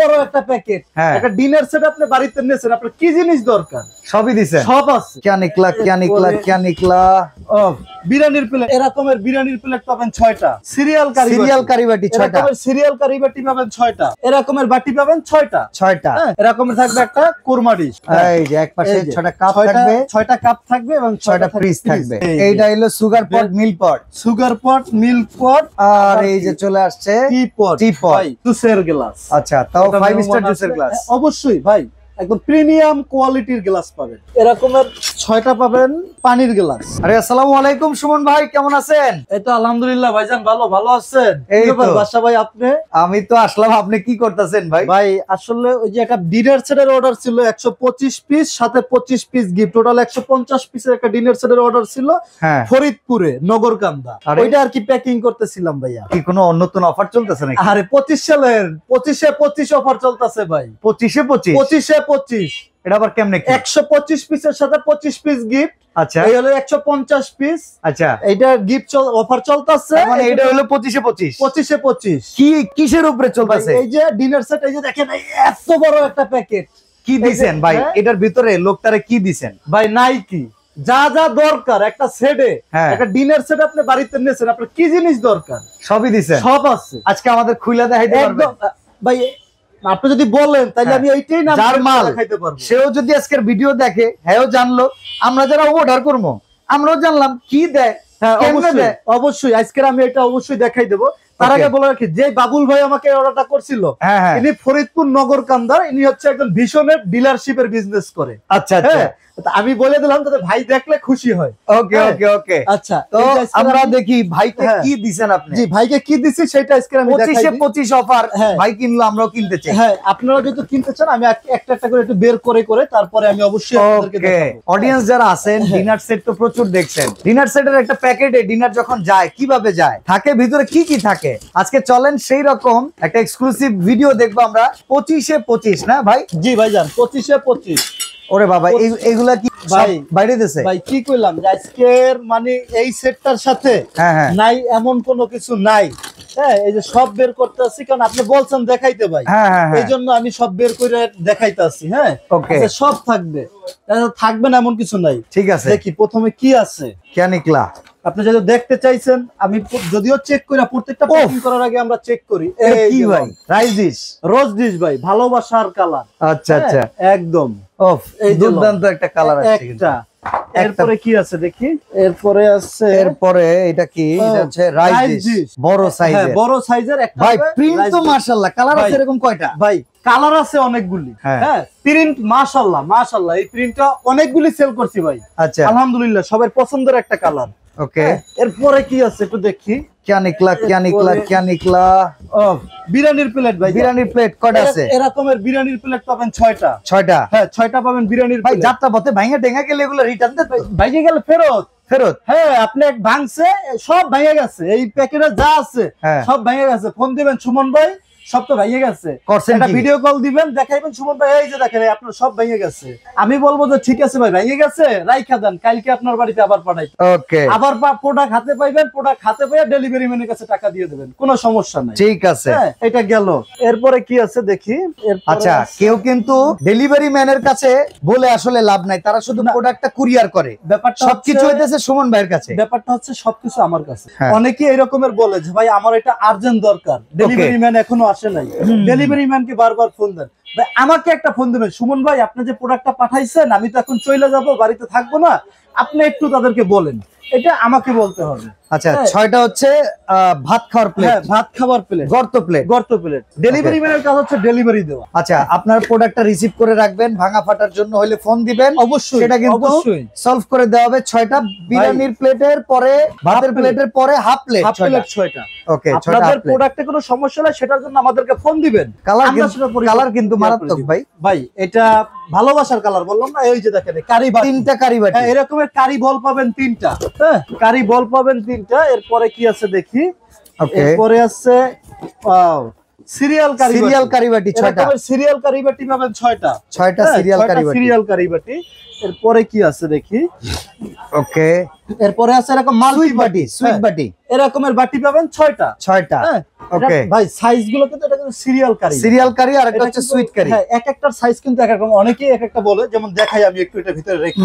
বড় একটা প্যাকেট, একটা ডিনার সেট আপনি বাড়িতে নিয়েছেন, আপনার কি জিনিস দরকার সবই দিছেন, সব আছে। क्या निकला क्या निकला क्या निकला। বিরিয়ানির প্লেট, এরকমের বিরিয়ানির প্লেট পাবেন 6টা, সিরিয়াল কারি বাটি 6টা, সিরিয়াল কারি বাটি পাবেন 6টা, এরকমের বাটি পাবেন 6টা, এরকমের থাকবে একটা কুরমা ডিশ, এই যে এক পাশে 6টা কাপ থাকবে, 6টা কাপ থাকবে এবং 6টা পিস থাকবে। এইটা হলো সুগার পট মিল্ক পট, আর এই যে চলে আসছে টি পট, জুসের গ্লাস। আচ্ছা, তাও 5 স্টার জুসের গ্লাস, অবশ্যই ভাই একদম প্রিমিয়াম কোয়ালিটির গ্লাস পাবেন। এরকমের 6টা পাবেন পানির গ্লাস। আরে আসসালামু আলাইকুম সুমন ভাই, কেমন আছেন? এই তো আলহামদুলিল্লাহ ভাইজান, ভালো আছেন? এই তো বাসা ভাই, আপনি? আমি তো আসলাম, আপনি কি করতেছেন ভাই? ভাই আসলে ওই যে একটা ডিনার সেটের অর্ডার ছিল 125 পিস, সাথে 25 পিস গিফট, টোটাল 150 পিসের একটা ডিনার সেটের অর্ডার ছিল ফরিদপুরে নগরকান্দা, ওইটা আর কি প্যাকিং করতেছিলাম ভাইয়া। কি কোনো নতুন অফার চলতেছে নাকি? আরে 25 সালের 25 অফার চলতেছে ভাই, 25 এটা আবার কেমনে? 125 পিসের সাথে 25 পিস গিফট। আচ্ছা, এই হলো 150 পিস। আচ্ছা, এটা গিফট অফার চলতেছে, মানে এটা হলো 25 কি কিসের উপরে চলতেছে? এই যে ডিনার সেট, এই যে দেখেন এত বড় একটা প্যাকেট। কি দিবেন ভাই এটার ভিতরে? লোকটারে কি দিবেন ভাই? নাইকি যা যা দরকার একটা সেটে, একটা ডিনার সেট আপনি বাড়িতে নিয়েছেন, আপনার কি জিনিস দরকার সবই দিবেন, সব আছে। আজকে আমাদের খুলে দেখাইতে পারবেন ভাই? আপনি যদি বলেন তাহলে আমি এইটাই নাম যার মাল দেখাইতে পারবো। সেও যদি আজকের ভিডিও দেখে, হ্যাঁ জানলো, আমরা যারা অর্ডার করবো আমরাও জানলাম কি দেয়। অবশ্যই আজকের আমি এটা অবশ্যই দেখাই দেবো। তার আগে বলে রাখি, যে বাবুল ভাই আমাকে অর্ডারটা করছিল, ইনি ফরিদপুর নগরকান্দার, ইনি হচ্ছে একজন ভীষণের ডিলারশিপের বিজনেস করে। আচ্ছা আচ্ছা, আমি বলে দিলাম তাতে ভাই দেখলে খুশি হয়। ওকে ওকে ওকে, আচ্ছা তো আমরা দেখি ভাইকে কি দিবেন আপনি। জি, ভাইকে কি দিছি সেটা আজকে আমি দেখাই। 25 অফার, ভাই কিনলো আমরাও কিনতে চাই। হ্যাঁ, আপনারা যদি কিনতে চান আমি একটা একটা করে একটু বের করে তারপরে আমি অবশ্যই আপনাদেরকে দেখাবো। অডিয়েন্স যারা আছেন, ডিনার সেট তো প্রচুর দেখছেন, ডিনার সেটের একটা প্যাকেটে ডিনার যখন যায় কিভাবে যায়, থাকে ভিতরে কি কি থাকে, আজকে চলেন সেই রকম একটা এক্সক্লুসিভ ভিডিও দেখবো আমরা। 25 না ভাই? জি ভাইজান, 25 ওরে বাবা, এইগুলা কি ভাই বাইরে দিয়েছে? ভাই কি কইলাম যে আজকের মানে এই সেটটার সাথে নাই এমন কোনো কিছু নাই। হ্যাঁ, এই যে সব বের করতে আসছি, কারণ আপনি বলছেন দেখাইতে ভাই, এই জন্য আমি সব বের করে দেখাইতে আসছি। হ্যাঁ, সব থাকবে, থাকবে না এমন কিছু নাই। ঠিক আছে, দেখি প্রথমে কি আছে। क्या निकला? আপনি যদি দেখতে চাইছেন, আমি যদিও চেক করি প্রত্যেকটা প্যাকিং করার আগে আমরা চেক করি। কি ভাই? রাইস ডিশ, রোজ ডিশ ভাই, ভালোবাসার কালার। আচ্ছা আচ্ছা, একদম এই দুর্দান্ত একটা কালার আছে। এরপরে কি আছে দেখি। এরপরে এটা কি? এটা হচ্ছে রাইস ডিশ, বড় সাইজের। হ্যাঁ, বড় সাইজের একটা। ভাই প্রিন্ট তো মাশাআল্লাহ, কালার আছে এরকম কয়টা? ভাই কালার আছে অনেকগুলি। হ্যাঁ, প্রিন্ট মাশাআল্লাহ এই প্রিন্টটা অনেকগুলি সেল করছি ভাই। আচ্ছা, আলহামদুলিল্লাহ, সবার পছন্দের একটা কালার। ওকে, এরপরে কি আছে একটু দেখি। क्या निकला? বিরিয়ানির প্লেট ভাই, বিরিয়ানির প্লেট কয়টা আছে? এরকমের বিরিয়ানির প্লেট পাবেন 6টা। হ্যাঁ, 6টা পাবেন বিরিয়ানির। ভাই যাত্রা পথে ভাঙা টেঙ্গা গেলে এগুলো রিটার্ন দেন? ভাইকে গেলে ফেরত। হ্যাঁ, আপনি এক ভাঙছে, সব ভেঙে গেছে, এই প্যাকেটে যা আছে সব ভেঙে গেছে। ফোন দিবেন সুমন ভাই, সব তো ভেঙে গেছে, একটা ভিডিও কল দিবেন, দেখাইবেন সুমন ভাই এই যে দেখেন আপনার সব ভেঙে গেছে। আমি বলবো যে ঠিক আছে ভাই, ভেঙে গেছে, রাইখা দেন, কালকে আপনার বাড়িতে আবার পাঠাই। ওকে, আবার প্রোডাক্ট হাতে পাইবেন, প্রোডাক্ট হাতে পেয়ে ডেলিভারি ম্যানের কাছে টাকা দিয়ে দেবেন, কোনো সমস্যা নাই। ঠিক আছে, এটা গেল। এরপরে কি আছে দেখি। আচ্ছা, কেউ কিন্তু ডেলিভারি ম্যানের কাছে বলে আসলে লাভ নাই, তারা শুধু প্রোডাক্টটা কুরিয়ার করে। ব্যাপারটা সবকিছু হইতেছে সুমন ভাইয়ের কাছে, ব্যাপারটা হচ্ছে সবকিছু আমার কাছে। অনেকে এরকমের বলে যে ভাই আমার এটা আর্জেন্ট দরকার, ডেলিভারি ম্যান এখনো আসে নাই। ডেলিভারি ম্যানকে বারবার ফোন দেন, ভাই আমাকে একটা ফোন দেবেন, সুমন ভাই আপনি যে প্রোডাক্টটা পাঠাইছেন আমি তো এখন চলে যাব, বাড়িতে থাকবো না, আপনি একটু তাদেরকে বলেন, এটা আমাকে বলতে হবে। আচ্ছা, 6টা হচ্ছে ভাত খাওয়ার প্লেট। ভাত খাওয়ার প্লেট, গর্ত প্লেট। ডেলিভারি ম্যানের কাজ হচ্ছে ডেলিভারি দেওয়া। আচ্ছা, আপনার প্রোডাক্টটা রিসিভ করে রাখবেন, ভাঙা ফাটার জন্য হলে ফোন দিবেন, অবশ্যই সেটা কিন্তু সলভ করে দেওয়া হবে। 6টা বিরিয়ানির প্লেটের পরে, ভাতের প্লেটের পরে হাফ প্লেট 6টা। ওকে, আপনাদের প্রোডাক্টে কোনো সমস্যা নাই, সেটার জন্য আমাদেরকে ফোন দিবেন। কালার কিন্তু মারাত্মক ভাই, এটা ভালোবাসার কালার বললাম না। এই যে দেখেন কারি বাটি, 3টা কারি বাটি, এরকমের কারি বল পাবেন 3টা। হ্যাঁ, কারি বল পাবেন 3টা। এরপরে কি আছে দেখি। এরপরে আছে সিরিয়াল কারিবাটি 6টা, সিরিয়াল কারিবাটি পাবেন 6টা, 6টা সিরিয়াল কারিবাটি। এরপরে কি আছে দেখি, ওকে, এরপরে আছে এরকম মাল্টি বাটি, সুইট বাটি, এরকমের বাটি পাবেন 6টা, 6টা। ওকে ভাই সাইজ গুলো কিন্তু এটা কিন্তু সিরিয়াল কারি আর একটা হচ্ছে সুইট কারি। হ্যাঁ, এক একটার সাইজ কিন্তু এক এক রকম, অনেকেই এক একটা বলে, যেমন দেখাই আমি একটু এটা ভিতরে রেখে,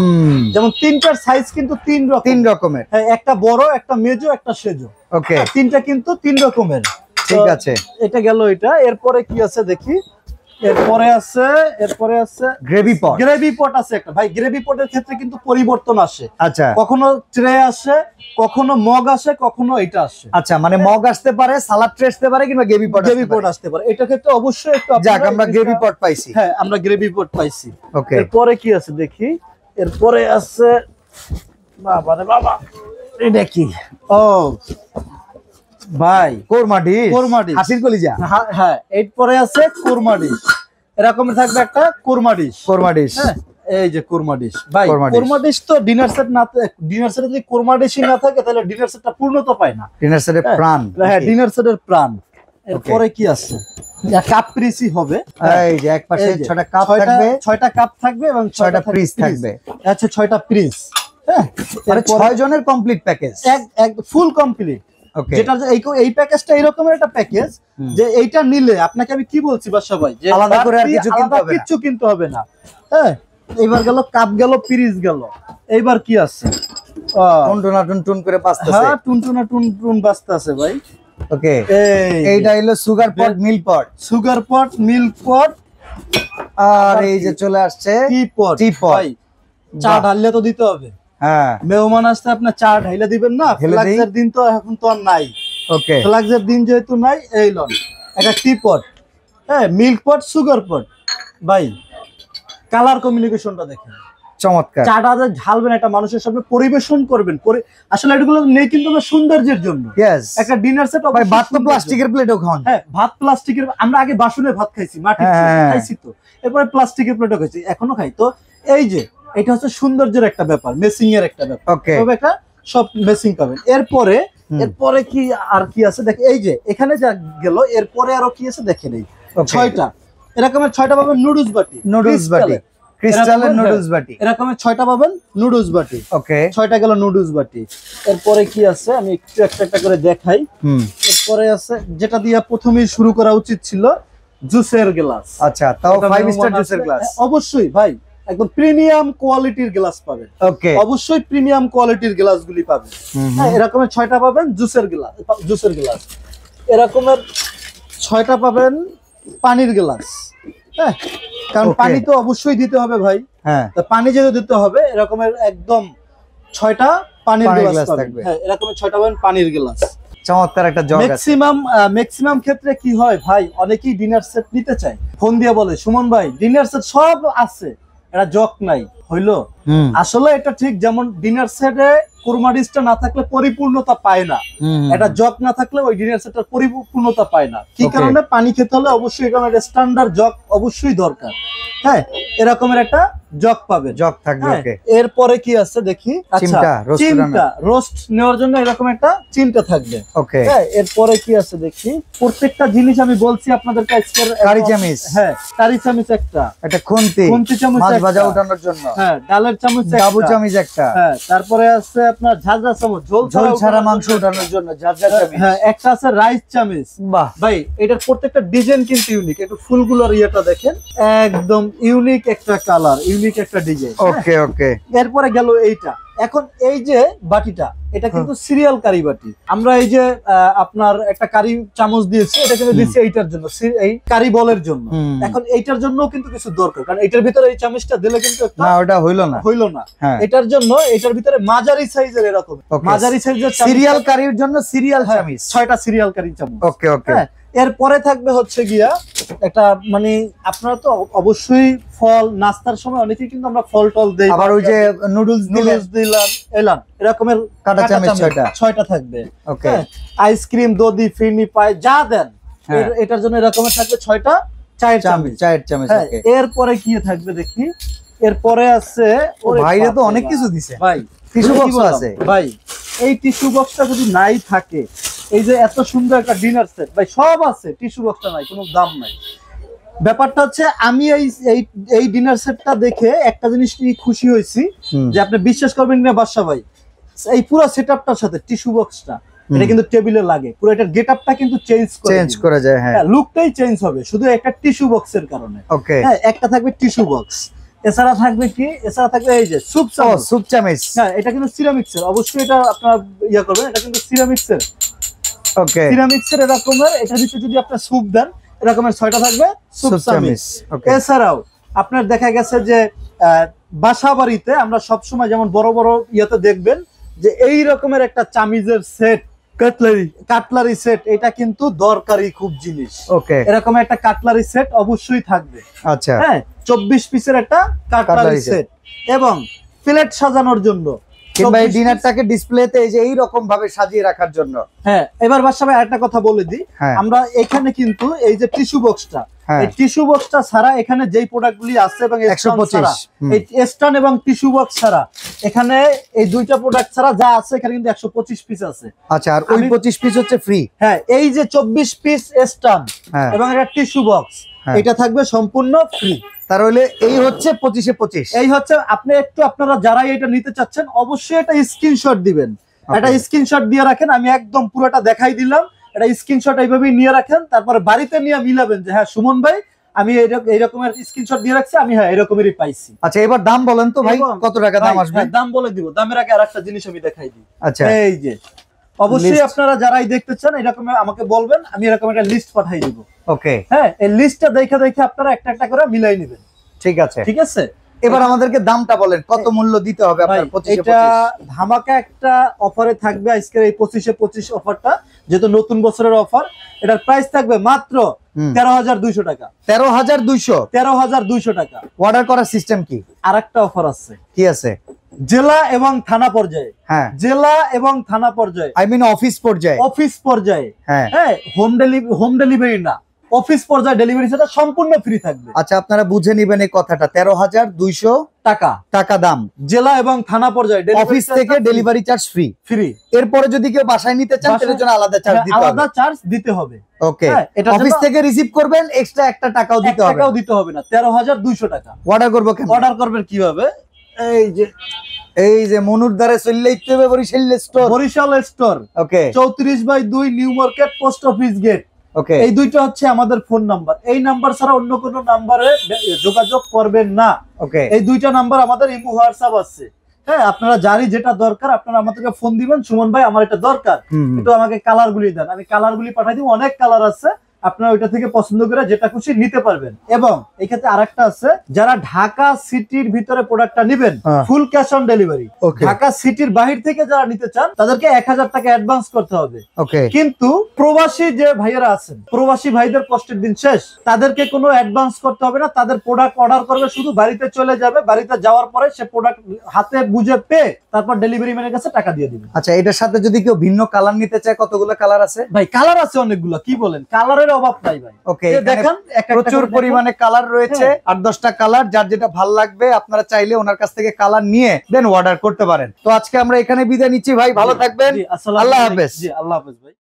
যেমন তিনটার সাইজ কিন্তু তিন রকমের। হ্যাঁ, একটা বড়, একটা মেজো, একটা সেজো। ওকে, তিনটা কিন্তু 3 রকমের। ঠিক আছে, এটা গেল এটা। এরপরে কি আছে দেখি, এরপরে আছে গ্রেভি পট আছে একটা। ভাই গ্রেভি পটের ক্ষেত্রে কিন্তু পরিবর্তন আসে। আচ্ছা, কখনো ট্রে আসে, কখনো মগ আসে, কখনো এটা আসে। আচ্ছা, মানে মগ আসতে পারে, সালাদ ট্রে আসতে পারে, কিংবা গ্রেভি পট আসতে পারে। এটা ক্ষেত্রে অবশ্যই একটু যাক আমরা গ্রেভি পট পাইছি। হ্যাঁ, আমরা গ্রেভি পট পাইছি। ওকে, এরপরে কি আছে দেখি, এরপরে আছে বাবা রে বাবা, এটা কি? ও ভাই কোরমা ডিশ, হাসির কলিজা। হ্যাঁ, এরপরে আছে কোরমা ডিশ। এরকম থাকবে একটা কোরমা ডিশ। হ্যাঁ, এই যে কোরমা ডিশ। ভাই কোরমা ডিশ তো ডিনার সেট না, ডিনার সেটে যদি কোরমা ডিশই না থাকে তাহলে ডিনার সেটটা পূর্ণতা পায় না। ডিনার সেটের প্রাণ। হ্যাঁ, ডিনার সেটের প্রাণ। এরপরে কি আছে, কাপ পিসই হবে। এই যে এক পাশে 6টা কাপ থাকবে, 6টা কাপ থাকবে এবং 6টা পিস থাকবে। আচ্ছা, 6টা পিস। হ্যাঁ, মানে 6 জনের কমপ্লিট প্যাকেজ, এক ফুল কমপ্লিট। ওকে, যেটা এই প্যাকেজটা এরকমের একটা প্যাকেজ যে এইটা নিলে আপনাকে আমি কি বলছি বা সবাই, যে আলাদা করে আর কিছু কিনতে হবে না। হ্যাঁ, এইবার গেল কাপ, গেল পিরিস গেল। এইবার কি আছে, টুন করে বাজতেছে। হ্যাঁ, টুন বাজতেছে ভাই। ওকে, এইটা হলো সুগার পট, মিল্ক পট, আর এই যে চলে আসছে টি পট। ভাই চা ঢাললে তো দিতে হবে। হ্যাঁ, মেহমান আসতে আপনি চা ঢাইলে দিবেন না? ফ্লাক্সের দিন তো এখন তো আর নাই। ওকে, ফ্লাক্সের দিন যেহেতু নাই, এই লন একটা টি পট। হ্যাঁ, মিল্ক পট, সুগার পট। ভাই কালার কমিউনিকেশনটা দেখেন, চমৎকার। চাটা যে ঢালবেন একটা মানুষের সামনে পরিবেশন করবেন, আসলে এগুলো নেই কিন্তু সৌন্দর্যের জন্য। একটা ডিনার সেট ভাত তো প্লাস্টিকের প্লেটও খান। হ্যাঁ, ভাত প্লাস্টিকের, আমরা আগে বাসনে ভাত খাইছি, মাটির খাইছি তো, এরপরে প্লাস্টিকের প্লেটও খাইছি, এখনো খাই তো। এই যে এটা হচ্ছে সৌন্দর্যের একটা ব্যাপার, মেসিং এর একটা ব্যাপার। তবে একটা সব মেসিং পাবেন। এরপরে কি আর কি আছে দেখে, এই যে এখানে যা গেল, এরপরে আরো কি আছে দেখেন, এই 6টা এরকমের 6টা পাবেন নুডলস বাটি, ক্রিস্টালের নুডলস বাটি, এরকমের 6টা পাবেন নুডলস বাটি। ওকে, 6টা গেল নুডলস বাটি। এরপরে কি আছে আমি একটু একটা করে দেখাই। এরপরে আছে যেটা দিয়ে প্রথমেই শুরু করা উচিত ছিল, জুসের গ্লাস। আচ্ছা, তাও 5 স্টার জুসের গ্লাস। অবশ্যই ভাই, একদম প্রিমিয়াম কোয়ালিটির গ্লাস পাবেন। ওকে, অবশ্যই প্রিমিয়াম কোয়ালিটির গ্লাসগুলি পাবেন। হ্যাঁ, এরকমের 6টা পাবেন জুসের গ্লাস। এরকমের 6টা পাবেন পানির গ্লাস। হ্যাঁ, কারণ পানি তো অবশ্যই দিতে হবে ভাই। হ্যাঁ, পানি যেহেতু দিতে হবে, এরকমের একদম 6টা পানির গ্লাস থাকবে। হ্যাঁ, এরকমের 6টা পাবেন পানির গ্লাস। চমৎকার একটা জগ আছে। ম্যাক্সিমাম ক্ষেত্রে কি হয় ভাই, অনেকেই ডিনার সেট নিতে চায়, ফোন দিয়ে বলে সুমন ভাই ডিনার সেট সব আছে, এটা জগ নাই। হইলো, আসলে এটা ঠিক, যেমন ডিনার সেটে কোরমা ডিশটা না থাকলে পরিপূর্ণতা পায় না, এটা জগ না থাকলে ওই ডিনার সেটটার পরিপূর্ণতা পায় না। কি কারণে? পানি খেতে হলে অবশ্যই এখানে একটা স্ট্যান্ডার্ড জগ অবশ্যই দরকার। হ্যাঁ, এরকমের একটা জগ পাবে, জগ থাকবে। ওকে, এরপরে কি আছে দেখি, চিমটা রোস্ট নেওয়ার জন্য এরকম একটা চিমটা থাকবে। ওকে, হ্যাঁ, এরপরে কি আছে দেখি, প্রত্যেকটা জিনিস আমি বলছি আপনাদের কাছে। কারি চামচ, হ্যাঁ কারি চামচ একটা খুন্তি চামচ, মাছ ভাজা ওঠানোর জন্য। হ্যাঁ, ডালের চামচ, ডাবু চামচ একটা। হ্যাঁ, তারপরে আছে আপনার ঝাঁঝরা চামচ, ঝোল ছাড়া মাংস ওঠানোর জন্য ঝাঁঝরা চামচ। হ্যাঁ, একটা আছে রাইস চামচ। বাহ ভাই, এটার প্রত্যেকটা ডিজাইন কিন্তু ইউনিক। একটু ফুলগুলোর ইয়েটা দেখেন, একদম ইউনিক একটা কালার, ইউনিক একটা ডিজাইন। ওকে ওকে, এরপরে গেল এইটা। এখন এই যে বাটিটা, এটা কিন্তু সিরিয়াল কারি বাটি। আমরা এই যে আপনার একটা কারি চামচ দিয়েছি, এটা কিন্তু দিচ্ছি এইটার জন্য, এই কারি বলের জন্য। এখন এইটার জন্য কিন্তু কিছু দরকার, কারণ এটার ভিতরে এই চামচটা দিলে কিন্তু না, ওটা হইলো না। এটার জন্য এটার ভিতরে মাঝারি সাইজের, এরকম মাঝারি সাইজের সিরিয়াল কারির জন্য সিরিয়াল চামচ, 6টা সিরিয়াল কারি চামচ। ওকে ওকে। এরপরে থাকবে হচ্ছে গিয়া একটা, মানে আপনারা তো অবশ্যই ফল নাস্তার সময় অনেকেই কিন্তু আমরা ফল টল দেই, আবার ওই যে নুডলস দিলাম এলাম, এরকমের কাঁটা চামচ 6টা থাকবে। ওকে, আইসক্রিম, দধি, ফিরনি পাই যা দেন, এটার জন্য এরকমের থাকবে 6টা চায়ের চামচ। এরপরে কি থাকবে দেখি, এরপরে আছে, ভাইরে তো অনেক কিছু দিছে ভাই, টিস্যু বক্স আছে ভাই। এই টিস্যু বক্সটা যদি নাই থাকে এই যে এত সুন্দর একটা ডিনার সেট ভাই, সব আছে, টিস্যু বক্সটা নাই, কোনো দাম নাই। ব্যাপারটা হচ্ছে আমি এই ডিনার সেটটা দেখে একটা জিনিস নিয়ে খুশি হয়েছি, যে আপনি বিশ্বাস করবেন না বাদশা ভাই, এই পুরো সেটআপটার সাথে টিস্যু বক্সটা এটা কিন্তু টেবিলে লাগে, পুরো এটার গেটআপটা কিন্তু চেঞ্জ করে যায়। হ্যাঁ, লুকটাই চেঞ্জ হবে শুধু একটা টিস্যু বক্সের কারণে। ওকে, হ্যাঁ, একটা থাকবে টিস্যু বক্স, এছাড়া থাকবে কি, এছাড়া থাকবে এই যে স্যুপ চামচ। হ্যাঁ, এটা কিন্তু সিরামিক্সের, অবশ্যই এটা আপনারা ইয়া করবেন, এটা কিন্তু সিরামিক্সের। ওকে, সিরামিক্সের এরকমের, এটার ভিতরে যদি আপনি স্যুপ দেন এরকমের 6টা থাকবে স্যুপ চামচ। এছাড়াও আপনার দেখা গেছে যে বাসা বাড়িতে আমরা সবসময় যেমন বড় বড় ইয়েতে দেখবেন যে এই রকমের একটা চামিজের সেট, কাটলারি সেট, এটা কিন্তু দরকারি খুব জিনিস। ওকে, এরকম একটা কাটলারি সেট অবশ্যই থাকবে। আচ্ছা, হ্যাঁ, 24 পিসের একটা কাটলারি সেট, এবং প্লেট সাজানোর জন্য কিংবা এই ডিনারটাকে ডিসপ্লেতে এই যে এই রকম ভাবে সাজিয়ে রাখার জন্য। হ্যাঁ, এবার বাদশা ভাই আরেকটা কথা বলে দিই, আমরা এখানে কিন্তু এই যে টিস্যু বক্সটা, এই টিস্যু বক্সটা ছাড়া এখানে যেই প্রোডাক্টগুলি আছে এবং 125 এই স্ট্যান্ড এবং টিস্যু বক্স ছাড়া এখানে এই দুইটা প্রোডাক্ট ছাড়া যা আছে এখানে কিন্তু 125 পিস আছে। আচ্ছা, আর ওই 25 পিস হচ্ছে ফ্রি। হ্যাঁ, এই যে 24 পিস স্ট্যান্ড এবং একটা টিস্যু বক্স, এটা থাকবে সম্পূর্ণ ফ্রি। তার হলে এই হচ্ছে 25 এ 25। এই হচ্ছে, আপনি একটু আপনারা যারা এটা নিতে চাচ্ছেন অবশ্যই একটা স্ক্রিনশট দিবেন, একটা স্ক্রিনশট দিয়ে রাখেন, আমি একদম পুরোটা দেখাই দিলাম, এটা স্ক্রিনশট এইভাবেই নিয়ে রাখেন, তারপরে বাড়িতে নিয়ে মিলাবেন যে হ্যাঁ সুমন ভাই আমি এই রকমের স্ক্রিনশট দিয়ে রাখছি, আমি হ্যাঁ এরকমেরই পাইছি। আচ্ছা, এবার দাম বলেন তো ভাই, কত টাকা দাম আসবে? দাম বলে দিব, দামের আগে আরেকটা জিনিস আমি দেখাই দিই। আচ্ছা, এই যে অবশ্যই আপনারা যারাই দেখতে চান এরকম আমাকে বলবেন, আমি এরকম একটা লিস্ট পাঠিয়ে দিব। ওকে, হ্যাঁ, এই লিস্টটা দেখে আপনারা একটা একটা করে মিলাই নেবেন। ঠিক আছে, ঠিক আছে। এবার আমাদেরকে দামটা বলেন, কত মূল্য দিতে হবে আপনার 25 এ 25? এটা ধামাকা একটা অফারে থাকবে আজকের এই 25 এ 25 অফারটা, যেহেতু নতুন বছরের অফার, এটার প্রাইস থাকবে মাত্র 13,200 টাকা। 13,200 টাকা। অর্ডার করার সিস্টেম কি? আরেকটা অফার আছে। কি আছে? জেলা এবং থানা পর্যায়ে। হ্যাঁ, জেলা এবং থানা পর্যায়ে, আই মিন অফিস পর্যায়ে। অফিস পর্যায়ে, হ্যাঁ, হোম ডেলিভারি না, অফিস পর্যায়ে ডেলিভারি সেটা সম্পূর্ণ ফ্রি থাকবে। আচ্ছা, আপনারা বুঝে নেবেন এই কথাটা, 13,200 টাকা দাম। জেলা এবং থানা পর্যায়ে অফিস থেকে ডেলিভারি চার্জ ফ্রি। এরপরে যদি কেউ বাসায় নিতে চান তার জন্য আলাদা চার্জ দিতে হবে, আলাদা চার্জ দিতে হবে। ওকে, অফিস থেকে রিসিভ করবেন, এক্সট্রা 1 টাকাও দিতে হবে না। 13,200 টাকা। অর্ডার করব কেন? অর্ডার করবেন কিভাবে? এই যে মনুরদারে চললেইতে হবে Barishal store. Okay, 34/2 new market, post office gate. Okay, এই দুইটা হচ্ছে আমাদের ফোন নাম্বার, এই নাম্বার ছাড়া অন্য কোনো নাম্বারে যোগাযোগ করবেন না। ওকে, এই দুইটা নাম্বার আমাদের ইমো হোয়াটসঅ্যাপ আছে। হ্যাঁ, আপনারা যারই যেটা দরকার আপনারা আমাদেরকে ফোন দিবেন, সুমন ভাই আমার এটা দরকার, একটু আমাকে কালার গুলি দেন, আমি কালার গুলি পাঠাই দিব। অনেক কালার আছে, আপনারা ওইটা থেকে পছন্দ করে যেটা খুশি নিতে পারবেন। এবং এই ক্ষেত্রে আরেকটা আছে, যারা ঢাকা সিটির ভিতরে প্রোডাক্টটা নেবেন full cash on delivery. Dhaka সিটির বাহির থেকে যারা নিতে চান তাদেরকে 1000 টাকা অ্যাডভান্স করতে হবে। কিন্তু প্রবাসী যে ভাইয়েরা আছেন, প্রবাসী ভাইদের কষ্টের দিন শেষ, তাদেরকে কোনো অ্যাডভান্স করতে হবে না, তাদের প্রোডাক্ট অর্ডার করবে, শুধু বাড়িতে চলে যাবে, বাড়িতে যাওয়ার পরে সে প্রোডাক্ট হাতে বুঝে পেয়ে তারপর ডেলিভারি ম্যানের কাছে টাকা দিয়ে দিবে। আচ্ছা, এটার সাথে যদি কেউ ভিন্ন কালার নিতে চায়, কতগুলো কালার আছে ভাই? কালার আছে অনেকগুলো, কি বলেন, কালারের অভাব নাই ভাই। ওকে, দেখেন প্রচুর পরিমাণে কালার রয়েছে, 8-10টা কালার, যার যেটা ভালো লাগবে আপনারা চাইলে ওনার কাছ থেকে কালার নিয়ে দেন অর্ডার করতে পারেন। তো আজকে আমরা এখানে বিদায় নিচ্ছি ভাই, ভালো থাকবেন, আল্লাহ হাফেজ। জি, আল্লাহ হাফেজ ভাই।